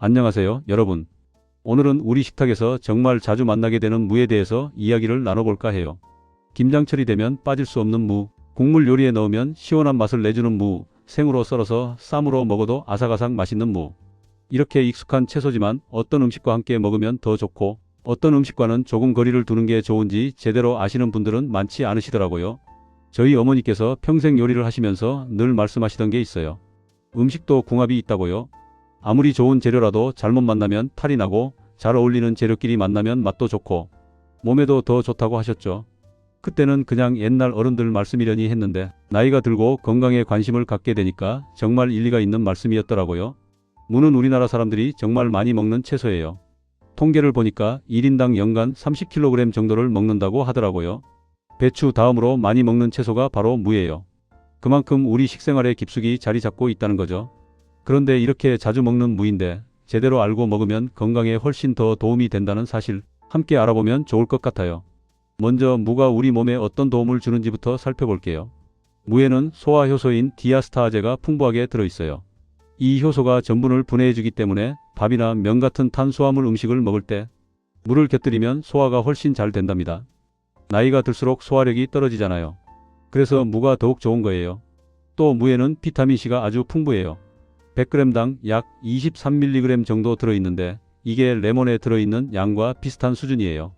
안녕하세요, 여러분. 오늘은 우리 식탁에서 정말 자주 만나게 되는 무에 대해서 이야기를 나눠볼까 해요. 김장철이 되면 빠질 수 없는 무, 국물 요리에 넣으면 시원한 맛을 내주는 무, 생으로 썰어서 쌈으로 먹어도 아삭아삭 맛있는 무. 이렇게 익숙한 채소지만 어떤 음식과 함께 먹으면 더 좋고 어떤 음식과는 조금 거리를 두는 게 좋은지 제대로 아시는 분들은 많지 않으시더라고요. 저희 어머니께서 평생 요리를 하시면서 늘 말씀하시던 게 있어요. 음식도 궁합이 있다고요. 아무리 좋은 재료라도 잘못 만나면 탈이 나고 잘 어울리는 재료끼리 만나면 맛도 좋고 몸에도 더 좋다고 하셨죠. 그때는 그냥 옛날 어른들 말씀이려니 했는데 나이가 들고 건강에 관심을 갖게 되니까 정말 일리가 있는 말씀이었더라고요. 무는 우리나라 사람들이 정말 많이 먹는 채소예요. 통계를 보니까 1인당 연간 30kg 정도를 먹는다고 하더라고요. 배추 다음으로 많이 먹는 채소가 바로 무예요. 그만큼 우리 식생활에 깊숙이 자리 잡고 있다는 거죠. 그런데 이렇게 자주 먹는 무인데 제대로 알고 먹으면 건강에 훨씬 더 도움이 된다는 사실 함께 알아보면 좋을 것 같아요. 먼저 무가 우리 몸에 어떤 도움을 주는지부터 살펴볼게요. 무에는 소화효소인 디아스타아제가 풍부하게 들어있어요. 이 효소가 전분을 분해해주기 때문에 밥이나 면 같은 탄수화물 음식을 먹을 때 무를 곁들이면 소화가 훨씬 잘 된답니다. 나이가 들수록 소화력이 떨어지잖아요. 그래서 무가 더욱 좋은 거예요. 또 무에는 비타민C가 아주 풍부해요. 100g당 약 23mg 정도 들어있는데 이게 레몬에 들어있는 양과 비슷한 수준이에요.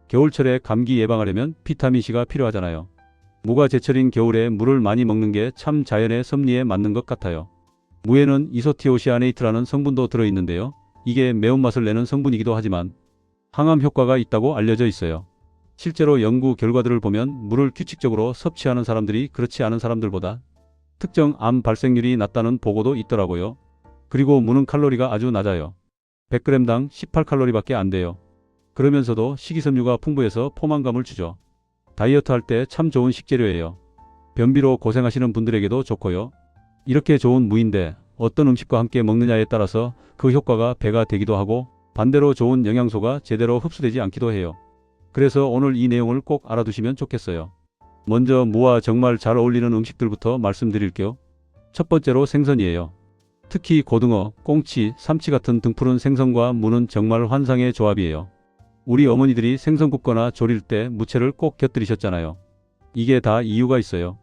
겨울철에 감기 예방하려면 비타민C가 필요하잖아요. 무가 제철인 겨울에 물을 많이 먹는 게 참 자연의 섭리에 맞는 것 같아요. 무에는 이소티오시아네이트라는 성분도 들어있는데요. 이게 매운맛을 내는 성분이기도 하지만 항암 효과가 있다고 알려져 있어요. 실제로 연구 결과들을 보면 물을 규칙적으로 섭취하는 사람들이 그렇지 않은 사람들보다 특정 암 발생률이 낮다는 보고도 있더라고요. 그리고 무는 칼로리가 아주 낮아요. 100g당 18칼로리밖에 안 돼요. 그러면서도 식이섬유가 풍부해서 포만감을 주죠. 다이어트 할 때 참 좋은 식재료예요. 변비로 고생하시는 분들에게도 좋고요. 이렇게 좋은 무인데 어떤 음식과 함께 먹느냐에 따라서 그 효과가 배가 되기도 하고 반대로 좋은 영양소가 제대로 흡수되지 않기도 해요. 그래서 오늘 이 내용을 꼭 알아두시면 좋겠어요. 먼저 무와 정말 잘 어울리는 음식들부터 말씀드릴게요. 첫 번째로 생선이에요. 특히 고등어, 꽁치, 삼치 같은 등푸른 생선과 무는 정말 환상의 조합이에요. 우리 어머니들이 생선 굽거나 조릴 때 무채를 꼭 곁들이셨잖아요. 이게 다 이유가 있어요.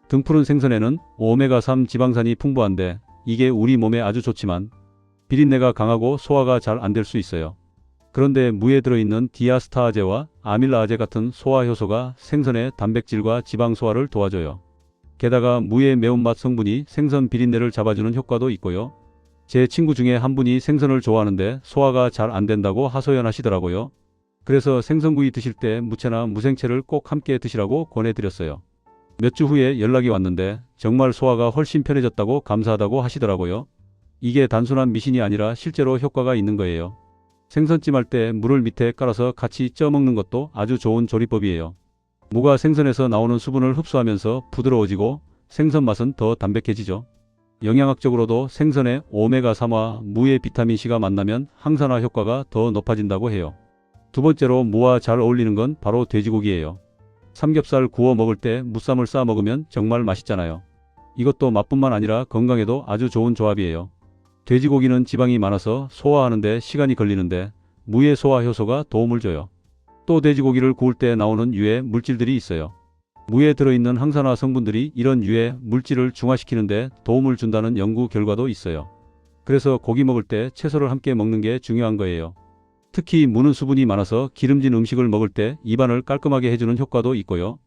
등푸른 생선에는 오메가3 지방산이 풍부한데 이게 우리 몸에 아주 좋지만 비린내가 강하고 소화가 잘 안 될 수 있어요. 그런데 무에 들어있는 디아스타아제와 아밀라아제 같은 소화효소가 생선의 단백질과 지방 소화를 도와줘요. 게다가 무의 매운맛 성분이 생선 비린내를 잡아주는 효과도 있고요. 제 친구 중에 한 분이 생선을 좋아하는데 소화가 잘 안 된다고 하소연하시더라고요. 그래서 생선구이 드실 때 무채나 무생채를 꼭 함께 드시라고 권해드렸어요. 몇 주 후에 연락이 왔는데 정말 소화가 훨씬 편해졌다고 감사하다고 하시더라고요. 이게 단순한 미신이 아니라 실제로 효과가 있는 거예요. 생선찜 할 때 무를 밑에 깔아서 같이 쪄 먹는 것도 아주 좋은 조리법이에요. 무가 생선에서 나오는 수분을 흡수하면서 부드러워지고 생선 맛은 더 담백해지죠. 영양학적으로도 생선의 오메가3와 무의 비타민C가 만나면 항산화 효과가 더 높아진다고 해요. 두 번째로 무와 잘 어울리는 건 바로 돼지고기예요. 삼겹살 구워 먹을 때 무쌈을 싸 먹으면 정말 맛있잖아요. 이것도 맛뿐만 아니라 건강에도 아주 좋은 조합이에요. 돼지고기는 지방이 많아서 소화하는데 시간이 걸리는데 무의 소화 효소가 도움을 줘요. 또 돼지고기를 구울 때 나오는 유해 물질들이 있어요. 무에 들어있는 항산화 성분들이 이런 유해 물질을 중화시키는데 도움을 준다는 연구 결과도 있어요. 그래서 고기 먹을 때 채소를 함께 먹는 게 중요한 거예요. 특히 무는 수분이 많아서 기름진 음식을 먹을 때 입안을 깔끔하게 해주는 효과도 있고요.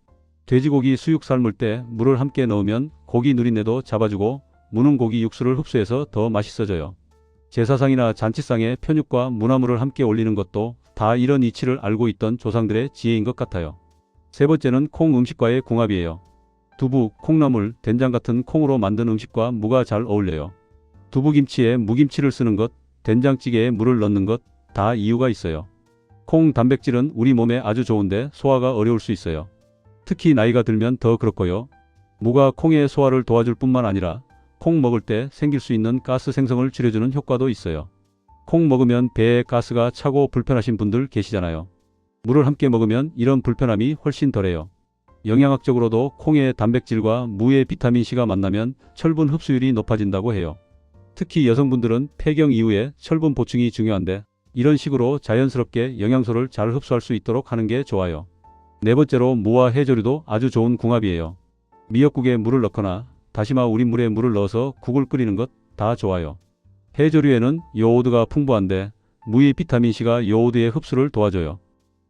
돼지고기 수육 삶을 때 무를 함께 넣으면 고기 누린내도 잡아주고 무는 고기 육수를 흡수해서 더 맛있어져요. 제사상이나 잔치상에 편육과 무나물을 함께 올리는 것도 다 이런 이치를 알고 있던 조상들의 지혜인 것 같아요. 세 번째는 콩 음식과의 궁합이에요. 두부, 콩나물, 된장 같은 콩으로 만든 음식과 무가 잘 어울려요. 두부김치에 무김치를 쓰는 것, 된장찌개에 무를 넣는 것, 다 이유가 있어요. 콩 단백질은 우리 몸에 아주 좋은데 소화가 어려울 수 있어요. 특히 나이가 들면 더 그렇고요. 무가 콩의 소화를 도와줄 뿐만 아니라 콩 먹을 때 생길 수 있는 가스 생성을 줄여주는 효과도 있어요. 콩 먹으면 배에 가스가 차고 불편하신 분들 계시잖아요. 무를 함께 먹으면 이런 불편함이 훨씬 덜해요. 영양학적으로도 콩의 단백질과 무의 비타민C가 만나면 철분 흡수율이 높아진다고 해요. 특히 여성분들은 폐경 이후에 철분 보충이 중요한데 이런 식으로 자연스럽게 영양소를 잘 흡수할 수 있도록 하는 게 좋아요. 네 번째로 무와 해조류도 아주 좋은 궁합이에요. 미역국에 물을 넣거나 다시마 우린 물에 물을 넣어서 국을 끓이는 것 다 좋아요. 해조류에는 요오드가 풍부한데 무의 비타민C가 요오드의 흡수를 도와줘요.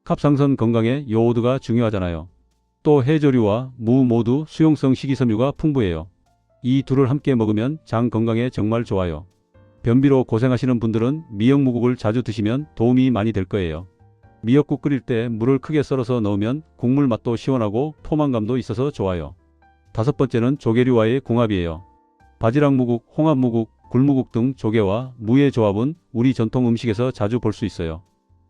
갑상선 건강에 요오드가 중요하잖아요. 또 해조류와 무 모두 수용성 식이섬유가 풍부해요. 이 둘을 함께 먹으면 장 건강에 정말 좋아요. 변비로 고생하시는 분들은 미역무국을 자주 드시면 도움이 많이 될 거예요. 미역국 끓일 때 물을 크게 썰어서 넣으면 국물 맛도 시원하고 포만감도 있어서 좋아요. 다섯 번째는 조개류와의 궁합이에요. 바지락무국, 홍합무국, 굴무국 등 조개와 무의 조합은 우리 전통 음식에서 자주 볼 수 있어요.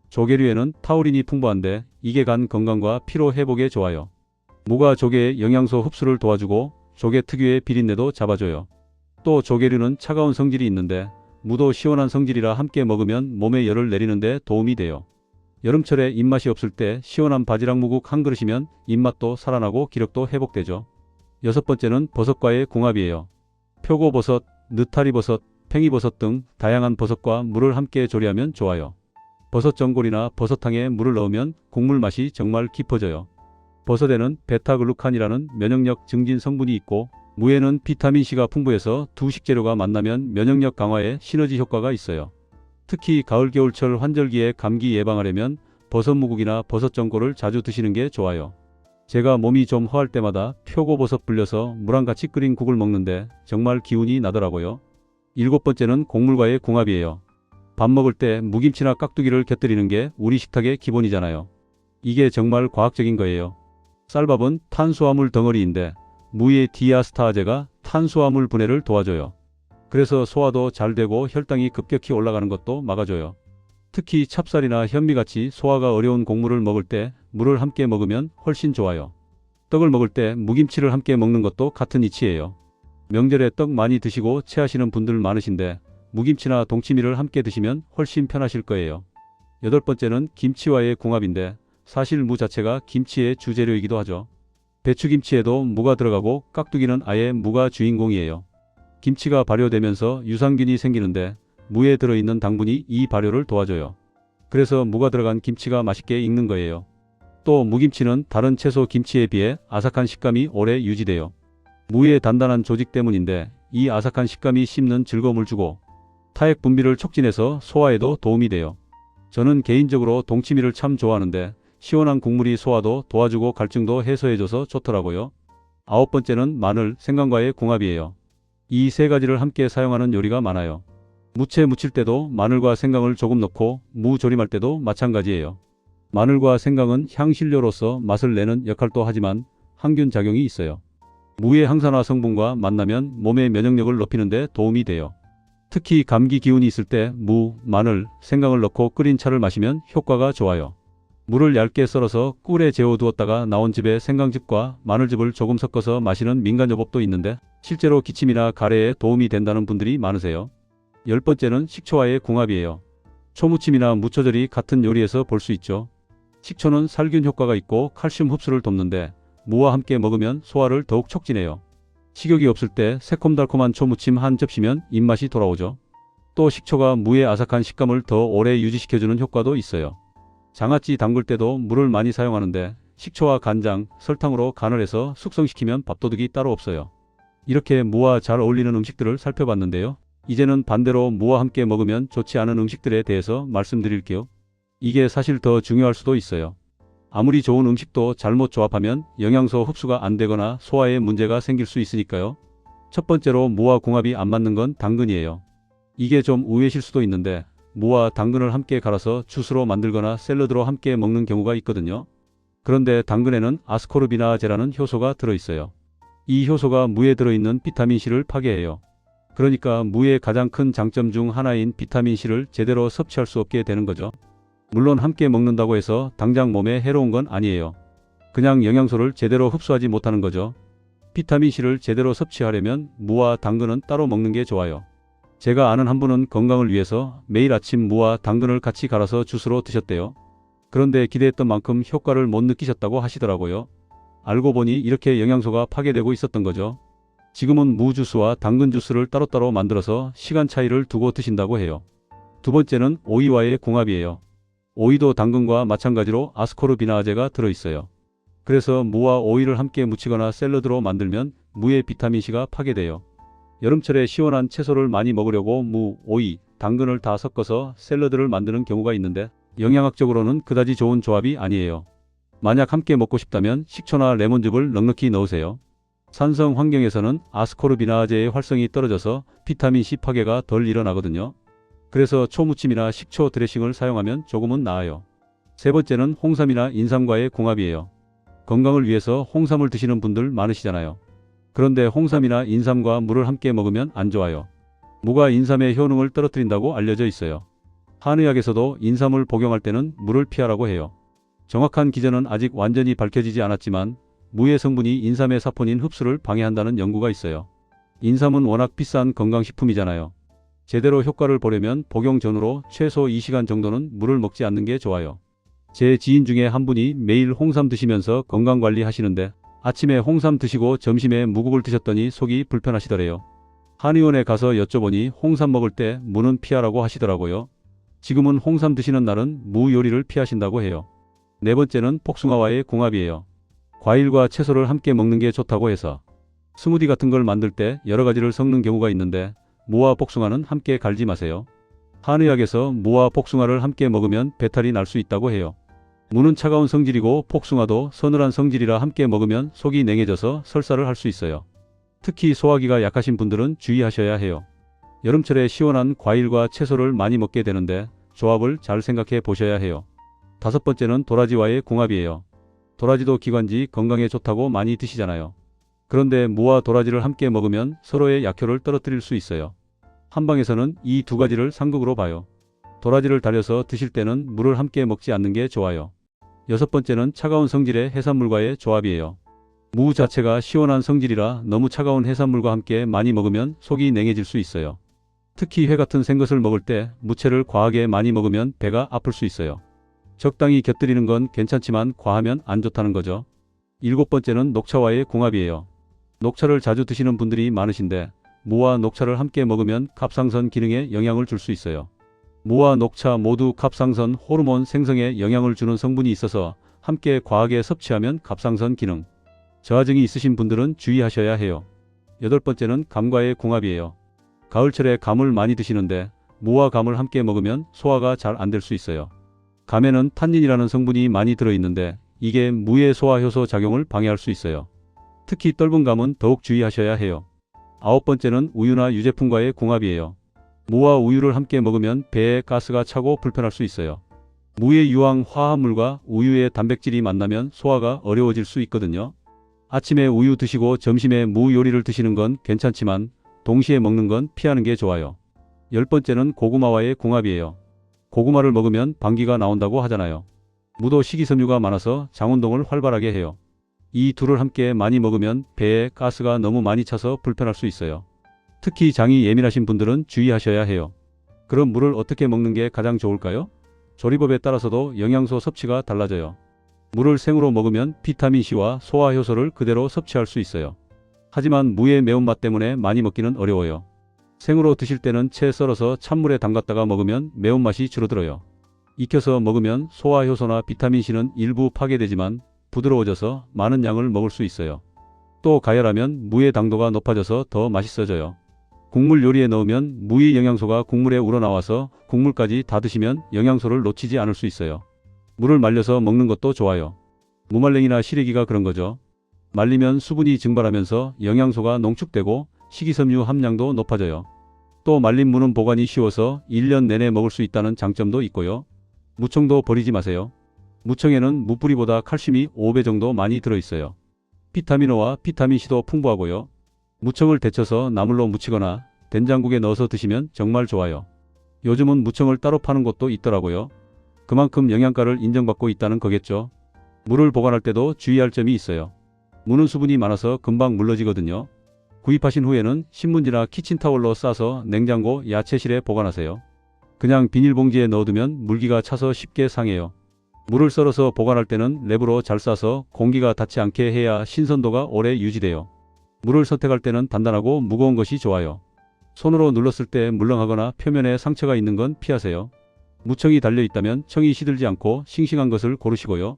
조개류에는 타우린이 풍부한데 이게 간 건강과 피로 회복에 좋아요. 무가 조개의 영양소 흡수를 도와주고 조개 특유의 비린내도 잡아줘요. 또 조개류는 차가운 성질이 있는데 무도 시원한 성질이라 함께 먹으면 몸에 열을 내리는 데 도움이 돼요. 여름철에 입맛이 없을 때 시원한 바지락무국 한 그릇이면 입맛도 살아나고 기력도 회복되죠. 여섯 번째는 버섯과의 궁합이에요. 표고버섯, 느타리버섯, 팽이버섯 등 다양한 버섯과 물을 함께 조리하면 좋아요. 버섯 전골이나 버섯탕에 물을 넣으면 국물 맛이 정말 깊어져요. 버섯에는 베타글루칸이라는 면역력 증진 성분이 있고 무에는 비타민C가 풍부해서 두 식재료가 만나면 면역력 강화에 시너지 효과가 있어요. 특히 가을 겨울철 환절기에 감기 예방하려면 버섯무국이나 버섯 전골을 자주 드시는 게 좋아요. 제가 몸이 좀 허할 때마다 표고버섯 불려서 물랑 같이 끓인 국을 먹는데 정말 기운이 나더라고요. 일곱 번째는 곡물과의 궁합이에요. 밥 먹을 때 무김치나 깍두기를 곁들이는 게 우리 식탁의 기본이잖아요. 이게 정말 과학적인 거예요. 쌀밥은 탄수화물 덩어리인데 무의 디아스타아제가 탄수화물 분해를 도와줘요. 그래서 소화도 잘 되고 혈당이 급격히 올라가는 것도 막아줘요. 특히 찹쌀이나 현미같이 소화가 어려운 곡물을 먹을 때 물을 함께 먹으면 훨씬 좋아요. 떡을 먹을 때 무김치를 함께 먹는 것도 같은 이치예요. 명절에 떡 많이 드시고 체하시는 분들 많으신데 무김치나 동치미를 함께 드시면 훨씬 편하실 거예요. 여덟 번째는 김치와의 궁합인데 사실 무 자체가 김치의 주재료이기도 하죠. 배추김치에도 무가 들어가고 깍두기는 아예 무가 주인공이에요. 김치가 발효되면서 유산균이 생기는데 무에 들어있는 당분이 이 발효를 도와줘요. 그래서 무가 들어간 김치가 맛있게 익는 거예요. 또 무김치는 다른 채소 김치에 비해 아삭한 식감이 오래 유지돼요. 무의 단단한 조직 때문인데 이 아삭한 식감이 씹는 즐거움을 주고 타액 분비를 촉진해서 소화에도 도움이 돼요. 저는 개인적으로 동치미를 참 좋아하는데 시원한 국물이 소화도 도와주고 갈증도 해소해줘서 좋더라고요. 아홉 번째는 마늘, 생강과의 궁합이에요. 이 세 가지를 함께 사용하는 요리가 많아요. 무채 무칠 때도 마늘과 생강을 조금 넣고 무 조림할 때도 마찬가지예요. 마늘과 생강은 향신료로서 맛을 내는 역할도 하지만 항균 작용이 있어요. 무의 항산화 성분과 만나면 몸의 면역력을 높이는 데 도움이 돼요. 특히 감기 기운이 있을 때 무, 마늘, 생강을 넣고 끓인 차를 마시면 효과가 좋아요. 물을 얇게 썰어서 꿀에 재워두었다가 나온 즙에 생강즙과 마늘즙을 조금 섞어서 마시는 민간요법도 있는데 실제로 기침이나 가래에 도움이 된다는 분들이 많으세요. 열 번째는 식초와의 궁합이에요. 초무침이나 무초절이 같은 요리에서 볼 수 있죠. 식초는 살균 효과가 있고 칼슘 흡수를 돕는데 무와 함께 먹으면 소화를 더욱 촉진해요. 식욕이 없을 때 새콤달콤한 초무침 한 접시면 입맛이 돌아오죠. 또 식초가 무의 아삭한 식감을 더 오래 유지시켜주는 효과도 있어요. 장아찌 담글 때도 물을 많이 사용하는데 식초와 간장, 설탕으로 간을 해서 숙성시키면 밥도둑이 따로 없어요. 이렇게 무와 잘 어울리는 음식들을 살펴봤는데요. 이제는 반대로 무와 함께 먹으면 좋지 않은 음식들에 대해서 말씀드릴게요. 이게 사실 더 중요할 수도 있어요. 아무리 좋은 음식도 잘못 조합하면 영양소 흡수가 안 되거나 소화에 문제가 생길 수 있으니까요. 첫 번째로 무와 궁합이 안 맞는 건 당근이에요. 이게 좀 의외실 수도 있는데 무와 당근을 함께 갈아서 주스로 만들거나 샐러드로 함께 먹는 경우가 있거든요. 그런데 당근에는 아스코르비나아제라는 효소가 들어있어요. 이 효소가 무에 들어있는 비타민C를 파괴해요. 그러니까 무의 가장 큰 장점 중 하나인 비타민C를 제대로 섭취할 수 없게 되는 거죠. 물론 함께 먹는다고 해서 당장 몸에 해로운 건 아니에요. 그냥 영양소를 제대로 흡수하지 못하는 거죠. 비타민C를 제대로 섭취하려면 무와 당근은 따로 먹는 게 좋아요. 제가 아는 한 분은 건강을 위해서 매일 아침 무와 당근을 같이 갈아서 주스로 드셨대요. 그런데 기대했던 만큼 효과를 못 느끼셨다고 하시더라고요. 알고 보니 이렇게 영양소가 파괴되고 있었던 거죠. 지금은 무 주스와 당근 주스를 따로따로 만들어서 시간 차이를 두고 드신다고 해요. 두 번째는 오이와의 궁합이에요. 오이도 당근과 마찬가지로 아스코르비나아제가 들어있어요. 그래서 무와 오이를 함께 무치거나 샐러드로 만들면 무의 비타민C가 파괴돼요. 여름철에 시원한 채소를 많이 먹으려고 무, 오이, 당근을 다 섞어서 샐러드를 만드는 경우가 있는데 영양학적으로는 그다지 좋은 조합이 아니에요. 만약 함께 먹고 싶다면 식초나 레몬즙을 넉넉히 넣으세요. 산성 환경에서는 아스코르비나아제의 활성이 떨어져서 비타민C 파괴가 덜 일어나거든요. 그래서 초무침이나 식초 드레싱을 사용하면 조금은 나아요. 세 번째는 홍삼이나 인삼과의 궁합이에요. 건강을 위해서 홍삼을 드시는 분들 많으시잖아요. 그런데 홍삼이나 인삼과 무를 함께 먹으면 안 좋아요. 무가 인삼의 효능을 떨어뜨린다고 알려져 있어요. 한의학에서도 인삼을 복용할 때는 무를 피하라고 해요. 정확한 기전은 아직 완전히 밝혀지지 않았지만 무의 성분이 인삼의 사포닌 흡수를 방해한다는 연구가 있어요. 인삼은 워낙 비싼 건강식품이잖아요. 제대로 효과를 보려면 복용 전후로 최소 2시간 정도는 물을 먹지 않는 게 좋아요. 제 지인 중에 한 분이 매일 홍삼 드시면서 건강관리 하시는데 아침에 홍삼 드시고 점심에 무국을 드셨더니 속이 불편하시더래요. 한의원에 가서 여쭤보니 홍삼 먹을 때 무는 피하라고 하시더라고요. 지금은 홍삼 드시는 날은 무 요리를 피하신다고 해요. 네 번째는 복숭아와의 궁합이에요. 과일과 채소를 함께 먹는 게 좋다고 해서 스무디 같은 걸 만들 때 여러 가지를 섞는 경우가 있는데 무와 복숭아는 함께 갈지 마세요. 한의학에서 무와 복숭아를 함께 먹으면 배탈이 날 수 있다고 해요. 무는 차가운 성질이고 복숭아도 서늘한 성질이라 함께 먹으면 속이 냉해져서 설사를 할 수 있어요. 특히 소화기가 약하신 분들은 주의하셔야 해요. 여름철에 시원한 과일과 채소를 많이 먹게 되는데 조합을 잘 생각해 보셔야 해요. 다섯 번째는 도라지와의 궁합이에요. 도라지도 기관지 건강에 좋다고 많이 드시잖아요. 그런데 무와 도라지를 함께 먹으면 서로의 약효를 떨어뜨릴 수 있어요. 한방에서는 이 두 가지를 상극으로 봐요. 도라지를 달여서 드실 때는 물을 함께 먹지 않는 게 좋아요. 여섯 번째는 차가운 성질의 해산물과의 조합이에요. 무 자체가 시원한 성질이라 너무 차가운 해산물과 함께 많이 먹으면 속이 냉해질 수 있어요. 특히 회 같은 생것을 먹을 때 무채를 과하게 많이 먹으면 배가 아플 수 있어요. 적당히 곁들이는 건 괜찮지만 과하면 안 좋다는 거죠. 일곱 번째는 녹차와의 궁합이에요. 녹차를 자주 드시는 분들이 많으신데 무와 녹차를 함께 먹으면 갑상선 기능에 영향을 줄 수 있어요. 무와 녹차 모두 갑상선 호르몬 생성에 영향을 주는 성분이 있어서 함께 과하게 섭취하면 갑상선 기능 저하증이 있으신 분들은 주의하셔야 해요. 여덟 번째는 감과의 궁합이에요. 가을철에 감을 많이 드시는데 무와 감을 함께 먹으면 소화가 잘 안 될 수 있어요. 감에는 탄닌이라는 성분이 많이 들어있는데 이게 무의 소화 효소 작용을 방해할 수 있어요. 특히 떫은 감은 더욱 주의하셔야 해요. 아홉 번째는 우유나 유제품과의 궁합이에요. 무와 우유를 함께 먹으면 배에 가스가 차고 불편할 수 있어요. 무의 유황 화합물과 우유의 단백질이 만나면 소화가 어려워질 수 있거든요. 아침에 우유 드시고 점심에 무 요리를 드시는 건 괜찮지만 동시에 먹는 건 피하는 게 좋아요. 열 번째는 고구마와의 궁합이에요. 고구마를 먹으면 방귀가 나온다고 하잖아요. 무도 식이섬유가 많아서 장운동을 활발하게 해요. 이 둘을 함께 많이 먹으면 배에 가스가 너무 많이 차서 불편할 수 있어요. 특히 장이 예민하신 분들은 주의하셔야 해요. 그럼 무를 어떻게 먹는 게 가장 좋을까요? 조리법에 따라서도 영양소 섭취가 달라져요. 무를 생으로 먹으면 비타민C와 소화효소를 그대로 섭취할 수 있어요. 하지만 무의 매운맛 때문에 많이 먹기는 어려워요. 생으로 드실 때는 채 썰어서 찬물에 담갔다가 먹으면 매운맛이 줄어들어요. 익혀서 먹으면 소화효소나 비타민C는 일부 파괴되지만 부드러워져서 많은 양을 먹을 수 있어요. 또 가열하면 무의 당도가 높아져서 더 맛있어져요. 국물 요리에 넣으면 무의 영양소가 국물에 우러나와서 국물까지 다 드시면 영양소를 놓치지 않을 수 있어요. 무를 말려서 먹는 것도 좋아요. 무말랭이나 시래기가 그런 거죠. 말리면 수분이 증발하면서 영양소가 농축되고 식이섬유 함량도 높아져요. 또 말린 무는 보관이 쉬워서 1년 내내 먹을 수 있다는 장점도 있고요. 무청도 버리지 마세요. 무청에는 무뿌리보다 칼슘이 5배 정도 많이 들어있어요. 비타민O와 비타민C도 풍부하고요. 무청을 데쳐서 나물로 무치거나 된장국에 넣어서 드시면 정말 좋아요. 요즘은 무청을 따로 파는 곳도 있더라고요. 그만큼 영양가를 인정받고 있다는 거겠죠. 무를 보관할 때도 주의할 점이 있어요. 무는 수분이 많아서 금방 물러지거든요. 구입하신 후에는 신문지나 키친타월로 싸서 냉장고, 야채실에 보관하세요. 그냥 비닐봉지에 넣어두면 물기가 차서 쉽게 상해요. 무를 썰어서 보관할 때는 랩으로 잘 싸서 공기가 닿지 않게 해야 신선도가 오래 유지돼요. 물을 선택할 때는 단단하고 무거운 것이 좋아요. 손으로 눌렀을 때 물렁하거나 표면에 상처가 있는 건 피하세요. 무청이 달려 있다면 청이 시들지 않고 싱싱한 것을 고르시고요.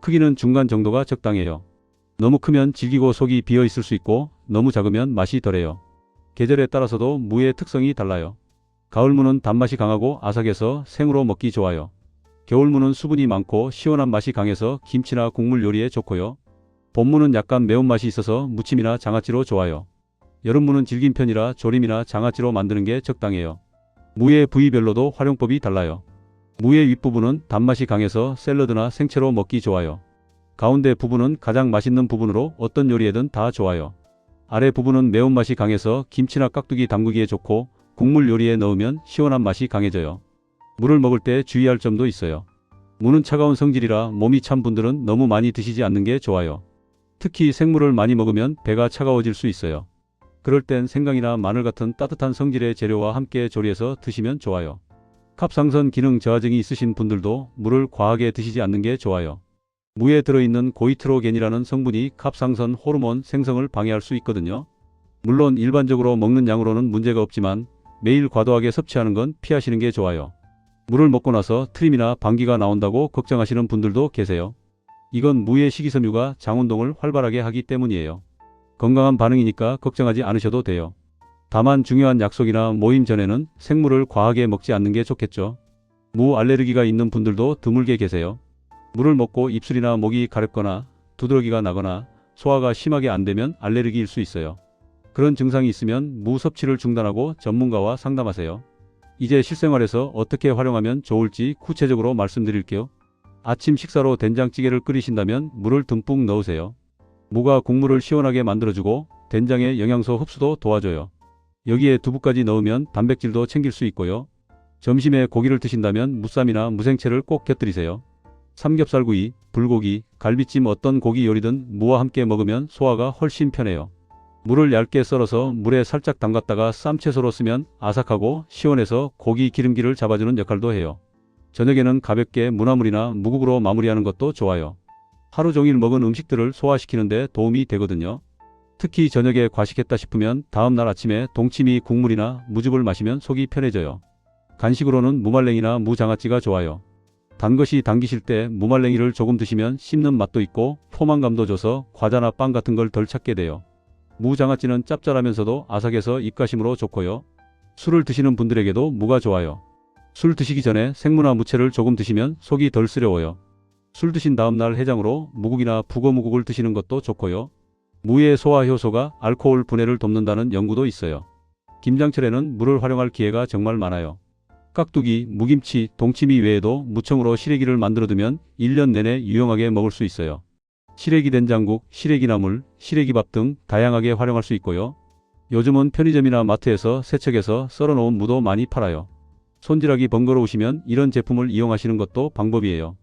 크기는 중간 정도가 적당해요. 너무 크면 질기고 속이 비어 있을 수 있고 너무 작으면 맛이 덜해요. 계절에 따라서도 무의 특성이 달라요. 가을무는 단맛이 강하고 아삭해서 생으로 먹기 좋아요. 겨울무는 수분이 많고 시원한 맛이 강해서 김치나 국물 요리에 좋고요. 봄무는 약간 매운맛이 있어서 무침이나 장아찌로 좋아요. 여름무는 질긴 편이라 조림이나 장아찌로 만드는 게 적당해요. 무의 부위별로도 활용법이 달라요. 무의 윗부분은 단맛이 강해서 샐러드나 생채로 먹기 좋아요. 가운데 부분은 가장 맛있는 부분으로 어떤 요리에든 다 좋아요. 아래 부분은 매운맛이 강해서 김치나 깍두기 담그기에 좋고 국물 요리에 넣으면 시원한 맛이 강해져요. 무를 먹을 때 주의할 점도 있어요. 무는 차가운 성질이라 몸이 찬 분들은 너무 많이 드시지 않는 게 좋아요. 특히 생무를 많이 먹으면 배가 차가워질 수 있어요. 그럴 땐 생강이나 마늘 같은 따뜻한 성질의 재료와 함께 조리해서 드시면 좋아요. 갑상선 기능 저하증이 있으신 분들도 무를 과하게 드시지 않는 게 좋아요. 무에 들어있는 고이트로겐이라는 성분이 갑상선 호르몬 생성을 방해할 수 있거든요. 물론 일반적으로 먹는 양으로는 문제가 없지만 매일 과도하게 섭취하는 건 피하시는 게 좋아요. 무를 먹고 나서 트림이나 방귀가 나온다고 걱정하시는 분들도 계세요. 이건 무의 식이섬유가 장운동을 활발하게 하기 때문이에요. 건강한 반응이니까 걱정하지 않으셔도 돼요. 다만 중요한 약속이나 모임 전에는 생무를 과하게 먹지 않는 게 좋겠죠. 무 알레르기가 있는 분들도 드물게 계세요. 물을 먹고 입술이나 목이 가렵거나 두드러기가 나거나 소화가 심하게 안 되면 알레르기일 수 있어요. 그런 증상이 있으면 무 섭취를 중단하고 전문가와 상담하세요. 이제 실생활에서 어떻게 활용하면 좋을지 구체적으로 말씀드릴게요. 아침 식사로 된장찌개를 끓이신다면 물을 듬뿍 넣으세요. 무가 국물을 시원하게 만들어주고 된장의 영양소 흡수도 도와줘요. 여기에 두부까지 넣으면 단백질도 챙길 수 있고요. 점심에 고기를 드신다면 무쌈이나 무생채를 꼭 곁들이세요. 삼겹살구이, 불고기, 갈비찜 어떤 고기 요리든 무와 함께 먹으면 소화가 훨씬 편해요. 무를 얇게 썰어서 물에 살짝 담갔다가 쌈채소로 쓰면 아삭하고 시원해서 고기 기름기를 잡아주는 역할도 해요. 저녁에는 가볍게 무나물이나 무국으로 마무리하는 것도 좋아요. 하루 종일 먹은 음식들을 소화시키는 데 도움이 되거든요. 특히 저녁에 과식했다 싶으면 다음날 아침에 동치미 국물이나 무즙을 마시면 속이 편해져요. 간식으로는 무말랭이나 무장아찌가 좋아요. 단 것이 당기실 때 무말랭이를 조금 드시면 씹는 맛도 있고 포만감도 줘서 과자나 빵 같은 걸 덜 찾게 돼요. 무장아찌는 짭짤하면서도 아삭해서 입가심으로 좋고요. 술을 드시는 분들에게도 무가 좋아요. 술 드시기 전에 생무나 무채를 조금 드시면 속이 덜 쓰려워요. 술 드신 다음날 해장으로 무국이나 북어무국을 드시는 것도 좋고요. 무의 소화 효소가 알코올 분해를 돕는다는 연구도 있어요. 김장철에는 무를 활용할 기회가 정말 많아요. 깍두기, 무김치, 동치미 외에도 무청으로 시래기를 만들어두면 1년 내내 유용하게 먹을 수 있어요. 시래기 된장국, 시래기 나물, 시래기밥 등 다양하게 활용할 수 있고요. 요즘은 편의점이나 마트에서 세척해서 썰어놓은 무도 많이 팔아요. 손질하기 번거로우시면 이런 제품을 이용하시는 것도 방법이에요.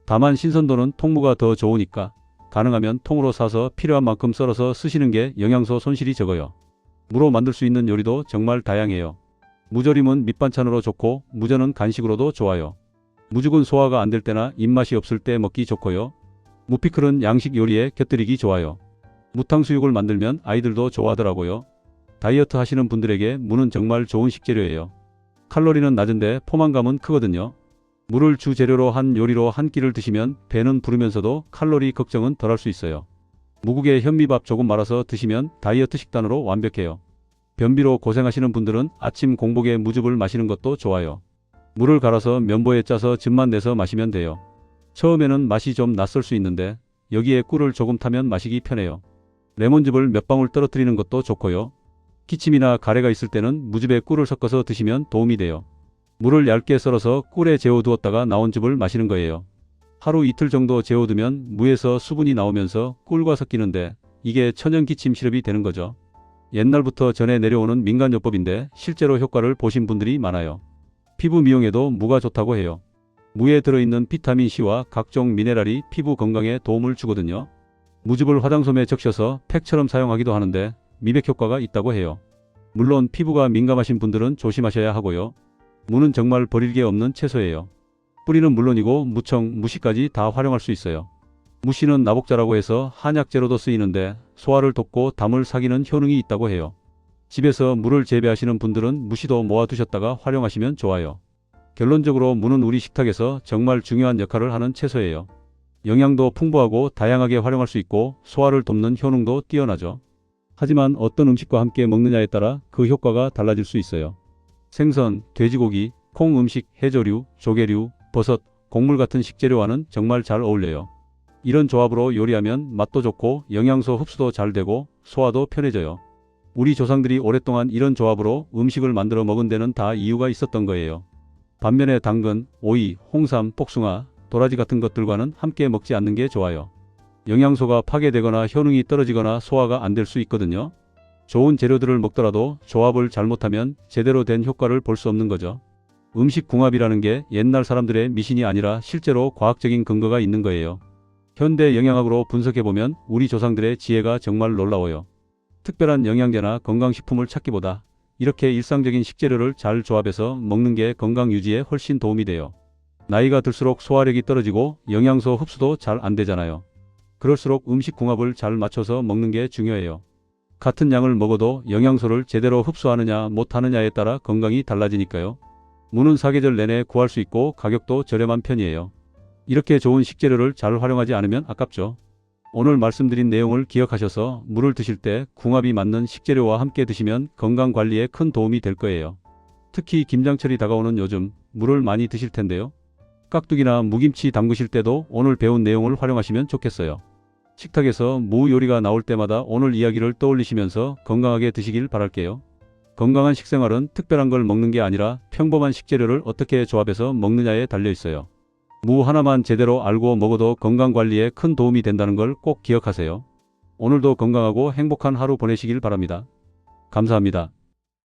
다만 신선도는 통무가 더 좋으니까 가능하면 통으로 사서 필요한 만큼 썰어서 쓰시는 게 영양소 손실이 적어요. 무로 만들 수 있는 요리도 정말 다양해요. 무조림은 밑반찬으로 좋고 무전은 간식으로도 좋아요. 무죽은 소화가 안 될 때나 입맛이 없을 때 먹기 좋고요. 무피클은 양식 요리에 곁들이기 좋아요. 무탕수육을 만들면 아이들도 좋아하더라고요. 다이어트 하시는 분들에게 무는 정말 좋은 식재료예요. 칼로리는 낮은데 포만감은 크거든요. 무를 주재료로 한 요리로 한 끼를 드시면 배는 부르면서도 칼로리 걱정은 덜 할 수 있어요. 무국에 현미밥 조금 말아서 드시면 다이어트 식단으로 완벽해요. 변비로 고생하시는 분들은 아침 공복에 무즙을 마시는 것도 좋아요. 물을 갈아서 면보에 짜서 즙만 내서 마시면 돼요. 처음에는 맛이 좀 낯설 수 있는데 여기에 꿀을 조금 타면 마시기 편해요. 레몬즙을 몇 방울 떨어뜨리는 것도 좋고요. 기침이나 가래가 있을 때는 무즙에 꿀을 섞어서 드시면 도움이 돼요. 물을 얇게 썰어서 꿀에 재워두었다가 나온 즙을 마시는 거예요. 하루 이틀 정도 재워두면 무에서 수분이 나오면서 꿀과 섞이는데 이게 천연 기침 시럽이 되는 거죠. 옛날부터 전해 내려오는 민간요법인데 실제로 효과를 보신 분들이 많아요. 피부 미용에도 무가 좋다고 해요. 무에 들어있는 비타민C와 각종 미네랄이 피부 건강에 도움을 주거든요. 무즙을 화장솜에 적셔서 팩처럼 사용하기도 하는데 미백 효과가 있다고 해요. 물론 피부가 민감하신 분들은 조심하셔야 하고요. 무는 정말 버릴 게 없는 채소예요. 뿌리는 물론이고 무청, 무씨까지 다 활용할 수 있어요. 무씨는 나복자라고 해서 한약재로도 쓰이는데 소화를 돕고 담을 사기는 효능이 있다고 해요. 집에서 무를 재배하시는 분들은 무씨도 모아두셨다가 활용하시면 좋아요. 결론적으로 무는 우리 식탁에서 정말 중요한 역할을 하는 채소예요. 영양도 풍부하고 다양하게 활용할 수 있고 소화를 돕는 효능도 뛰어나죠. 하지만 어떤 음식과 함께 먹느냐에 따라 그 효과가 달라질 수 있어요. 생선, 돼지고기, 콩 음식, 해조류, 조개류, 버섯, 곡물 같은 식재료와는 정말 잘 어울려요. 이런 조합으로 요리하면 맛도 좋고 영양소 흡수도 잘 되고 소화도 편해져요. 우리 조상들이 오랫동안 이런 조합으로 음식을 만들어 먹은 데는 다 이유가 있었던 거예요. 반면에 당근, 오이, 홍삼, 복숭아, 도라지 같은 것들과는 함께 먹지 않는 게 좋아요. 영양소가 파괴되거나 효능이 떨어지거나 소화가 안 될 수 있거든요. 좋은 재료들을 먹더라도 조합을 잘못하면 제대로 된 효과를 볼 수 없는 거죠. 음식 궁합이라는 게 옛날 사람들의 미신이 아니라 실제로 과학적인 근거가 있는 거예요. 현대 영양학으로 분석해보면 우리 조상들의 지혜가 정말 놀라워요. 특별한 영양제나 건강식품을 찾기보다 이렇게 일상적인 식재료를 잘 조합해서 먹는 게 건강 유지에 훨씬 도움이 돼요. 나이가 들수록 소화력이 떨어지고 영양소 흡수도 잘 안 되잖아요. 그럴수록 음식 궁합을 잘 맞춰서 먹는 게 중요해요. 같은 양을 먹어도 영양소를 제대로 흡수하느냐 못하느냐에 따라 건강이 달라지니까요. 무는 사계절 내내 구할 수 있고 가격도 저렴한 편이에요. 이렇게 좋은 식재료를 잘 활용하지 않으면 아깝죠. 오늘 말씀드린 내용을 기억하셔서 무를 드실 때 궁합이 맞는 식재료와 함께 드시면 건강관리에 큰 도움이 될 거예요. 특히 김장철이 다가오는 요즘 무를 많이 드실 텐데요. 깍두기나 무김치 담그실 때도 오늘 배운 내용을 활용하시면 좋겠어요. 식탁에서 무 요리가 나올 때마다 오늘 이야기를 떠올리시면서 건강하게 드시길 바랄게요. 건강한 식생활은 특별한 걸 먹는 게 아니라 평범한 식재료를 어떻게 조합해서 먹느냐에 달려 있어요. 무 하나만 제대로 알고 먹어도 건강관리에 큰 도움이 된다는 걸 꼭 기억하세요. 오늘도 건강하고 행복한 하루 보내시길 바랍니다. 감사합니다.